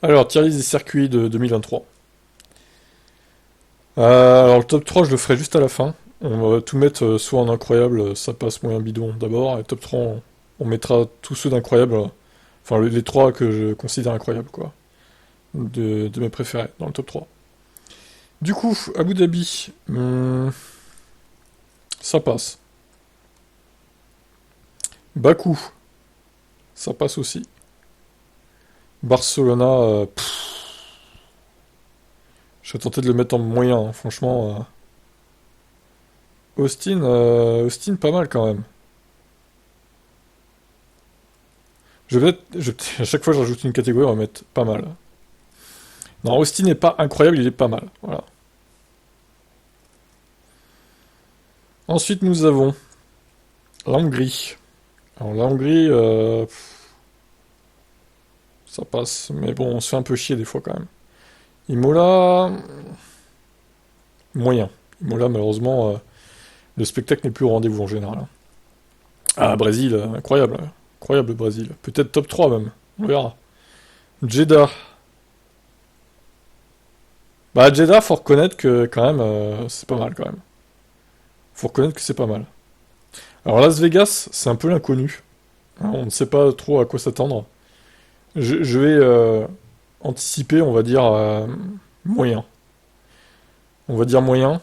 Alors, tier list des circuits de 2023. Alors, le top 3, je le ferai juste à la fin. On va tout mettre soit en incroyable, ça passe moyen bidon d'abord, et top 3, on mettra tous ceux d'incroyable, enfin les 3 que je considère incroyables, quoi, de mes préférés dans le top 3. Du coup, Abu Dhabi, ça passe. Bakou, ça passe aussi. Barcelona, je vais tenter de le mettre en moyen, hein, franchement. Austin, pas mal quand même. À chaque fois que je rajoute une catégorie, on va mettre pas mal. Non, Austin n'est pas incroyable, il est pas mal. Voilà. Ensuite, nous avons la Hongrie. Alors, la Hongrie, ça passe, mais bon, on se fait un peu chier des fois quand même. Imola, moyen. Imola, malheureusement, le spectacle n'est plus au rendez-vous en général, hein. Ah, Brésil, incroyable. Incroyable le Brésil. Peut-être top 3 même. On verra. Jeddah. Bah, Jeddah, faut reconnaître que quand même, c'est pas mal quand même. Faut reconnaître que c'est pas mal. Alors, Las Vegas, c'est un peu l'inconnu, hein, on ne sait pas trop à quoi s'attendre. Je vais anticiper, on va dire, moyen. On va dire moyen.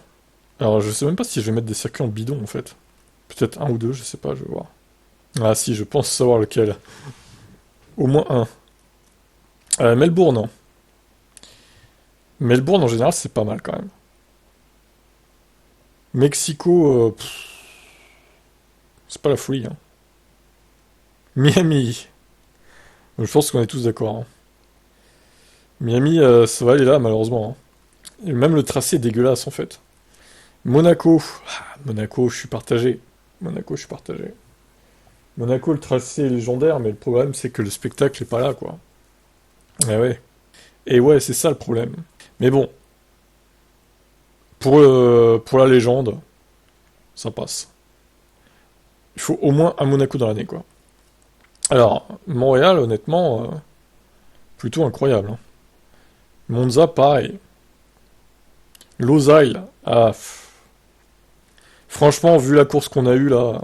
Alors, je sais même pas si je vais mettre des circuits en bidon en fait. Peut-être un ou deux, je sais pas, je vais voir. Ah si, je pense savoir lequel. Au moins un. Melbourne, non. Melbourne, en général, c'est pas mal quand même. Mexico, c'est pas la folie, hein. Miami. Je pense qu'on est tous d'accord, hein. Miami, ça va aller là, malheureusement, hein. Et même le tracé est dégueulasse, en fait. Monaco. Ah, Monaco, je suis partagé. Monaco, je suis partagé. Monaco, le tracé est légendaire, mais le problème, c'est que le spectacle est pas là, quoi. Eh ouais. Et ouais, c'est ça le problème. Mais bon, pour la légende, ça passe. Il faut au moins un Monaco dans l'année, quoi. Alors, Montréal, honnêtement, plutôt incroyable, hein. Monza, pareil. Losail, ah, franchement, vu la course qu'on a eue là,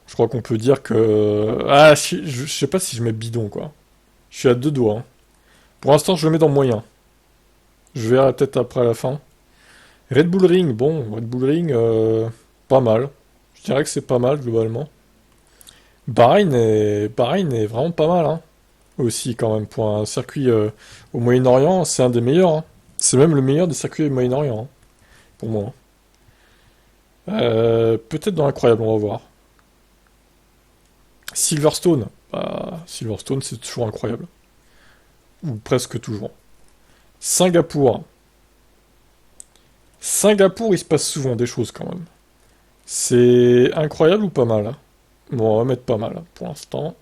je crois qu'on peut dire que... Ah, je sais pas si je mets bidon, quoi. Je suis à deux doigts, hein. Pour l'instant, je le mets dans moyen. Je verrai peut-être après à la fin. Red Bull Ring, bon, Red Bull Ring, pas mal. Je dirais que c'est pas mal, globalement. Bahreïn est vraiment pas mal, hein. Aussi, quand même, pour un circuit au Moyen-Orient, c'est un des meilleurs, hein. C'est même le meilleur des circuits au Moyen-Orient, hein, pour moi. Peut-être dans l'incroyable, on va voir. Silverstone. Bah, Silverstone, c'est toujours incroyable. Ou presque toujours. Singapour. Singapour, il se passe souvent des choses quand même. C'est incroyable ou pas mal, hein? Bon, on va mettre pas mal, hein, pour l'instant.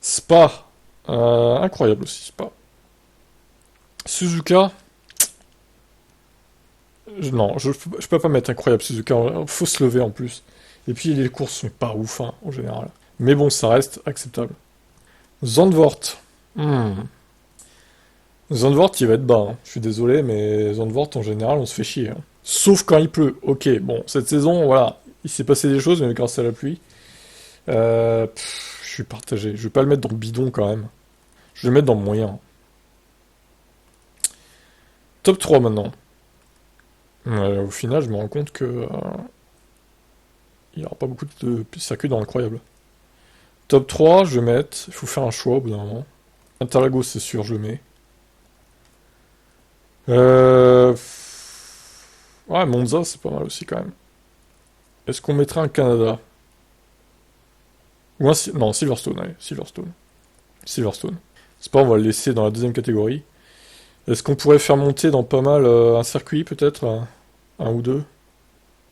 Spa. Incroyable aussi, Spa. Suzuka. Non, je peux pas mettre incroyable Suzuka. Faut se lever en plus. Et puis les courses sont pas ouf, hein, en général. Mais bon, ça reste acceptable. Zandvoort. Hmm. Zandvoort, il va être bas, hein. Je suis désolé, mais Zandvoort, en général, on se fait chier, hein. Sauf quand il pleut. Ok, bon, cette saison, voilà, il s'est passé des choses, mais grâce à la pluie. Je suis partagé. Je vais pas le mettre dans le bidon quand même. Je vais le mettre dans le moyen. Top 3 maintenant. Au final, je me rends compte que il n'y aura pas beaucoup de circuits dans l'incroyable. Top 3, je vais mettre. Il faut faire un choix au bout d'un moment. Interlagos, c'est sûr, je le mets. Euh... Ouais, Monza, c'est pas mal aussi quand même. Est-ce qu'on mettrait un Canada? Ou un... Non, Silverstone, allez, Silverstone. Silverstone. C'est pas, on va le laisser dans la deuxième catégorie. Est-ce qu'on pourrait faire monter dans pas mal un circuit, peut-être un ou deux?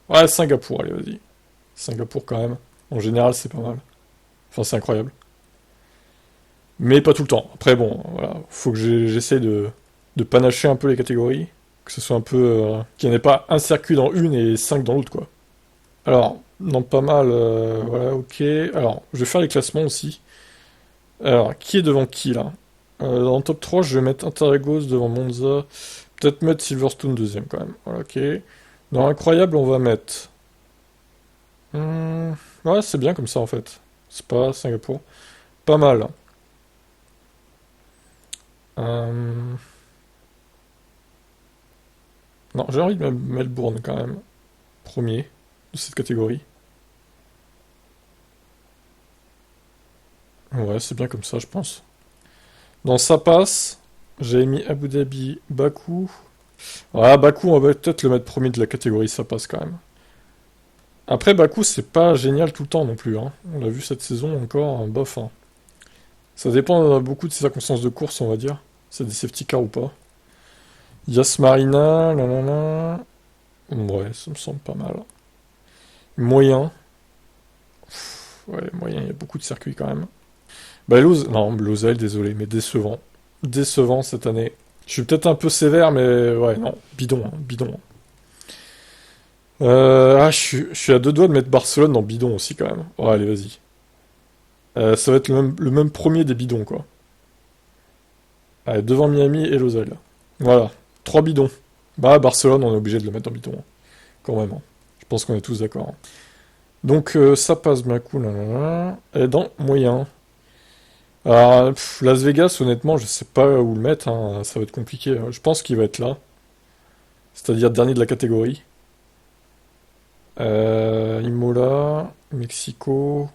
Ouais, Singapour, allez, vas-y. Singapour quand même. En général, c'est pas mal. Enfin, c'est incroyable. Mais pas tout le temps. Après, bon, voilà. Faut que j'essaie de panacher un peu les catégories. Que ce soit un peu... qu'il n'y en ait pas un circuit dans une et cinq dans l'autre, quoi. Alors, non, pas mal. Voilà, ok. Alors, je vais faire les classements aussi. Alors, qui est devant qui, là? Dans le top 3, je vais mettre Interlagos devant Monza. Peut-être mettre Silverstone deuxième, quand même. Voilà, ok. Dans Incroyable, on va mettre... Hmm, ouais, c'est bien comme ça, en fait. C'est pas Singapour. Pas mal. Euh, Non, j'ai envie de mettre Melbourne, quand même. Premier de cette catégorie. Ouais, c'est bien comme ça, je pense. Dans ça passe, j'ai mis Abu Dhabi, Bakou. Ouais, Bakou, on va peut-être le mettre premier de la catégorie, ça passe quand même. Après, Bakou, c'est pas génial tout le temps non plus, hein. On l'a vu cette saison encore, bof, hein. Ça dépend beaucoup de ses circonstances de course, on va dire. C'est des safety cars ou pas. Yas Marina, là là là. Ouais, ça me semble pas mal. Moyen. Ouais, moyen, il y a beaucoup de circuits quand même. Bah, non, Losail, désolé, mais décevant. Décevant cette année. Je suis peut-être un peu sévère, mais ouais, non, bidon, hein, bidon. Je suis à deux doigts de mettre Barcelone dans bidon aussi quand même. Ouais, allez, vas-y. Ça va être le même premier des bidons, quoi. Allez, devant Miami et Losail. Voilà, trois bidons. Bah, Barcelone, on est obligé de le mettre dans bidon, hein, quand même, hein. Je pense qu'on est tous d'accord, hein. Donc, ça passe bien cool, là, là, là. Et dans moyen. Alors, Las Vegas, honnêtement, je sais pas où le mettre, hein, ça va être compliqué. Je pense qu'il va être là, c'est-à-dire dernier de la catégorie. Imola, Mexico.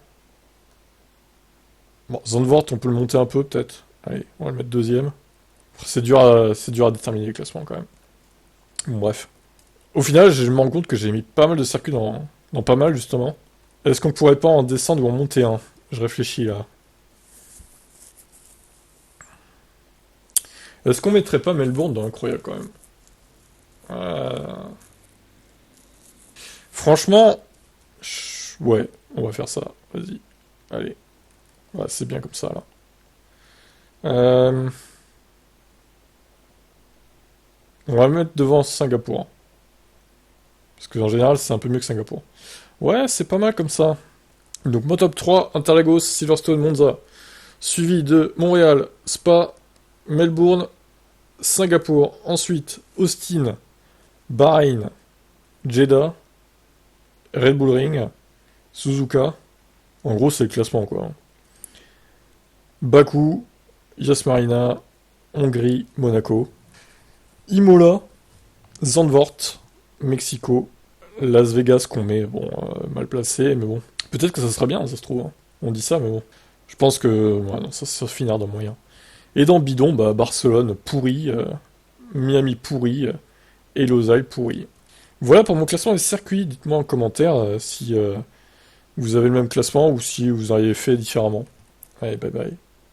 Bon, Zandvoort, on peut le monter un peu, peut-être. Allez, on va le mettre deuxième. C'est dur à déterminer le classement, quand même. Bon, bref. Au final, je me rends compte que j'ai mis pas mal de circuits dans pas mal, justement. Est-ce qu'on pourrait pas en descendre ou en monter un? Je réfléchis, là. Est-ce qu'on mettrait pas Melbourne dans Incroyable, quand même? Euh, Franchement, ouais, on va faire ça. Vas-y. Allez. Ouais, c'est bien comme ça, là. Euh, On va le mettre devant Singapour, hein. Parce que en général, c'est un peu mieux que Singapour. Ouais, c'est pas mal comme ça. Donc, mon top 3, Interlagos, Silverstone, Monza. Suivi de Montréal, Spa, Melbourne, Singapour. Ensuite, Austin, Bahreïn, Jeddah, Red Bull Ring, Suzuka. En gros, c'est le classement, quoi. Bakou, Yas Marina, Hongrie, Monaco. Imola, Zandvoort, Mexico, Las Vegas qu'on met, bon, mal placé, mais bon. Peut-être que ça sera bien, ça se trouve, hein. On dit ça, mais bon. Je pense que ouais, non, ça finira dans moyen. Et dans bidon, bah, Barcelone pourri, Miami pourri, et Losail pourri. Voilà pour mon classement des circuits. Dites-moi en commentaire si vous avez le même classement ou si vous auriez fait différemment. Allez, bye bye.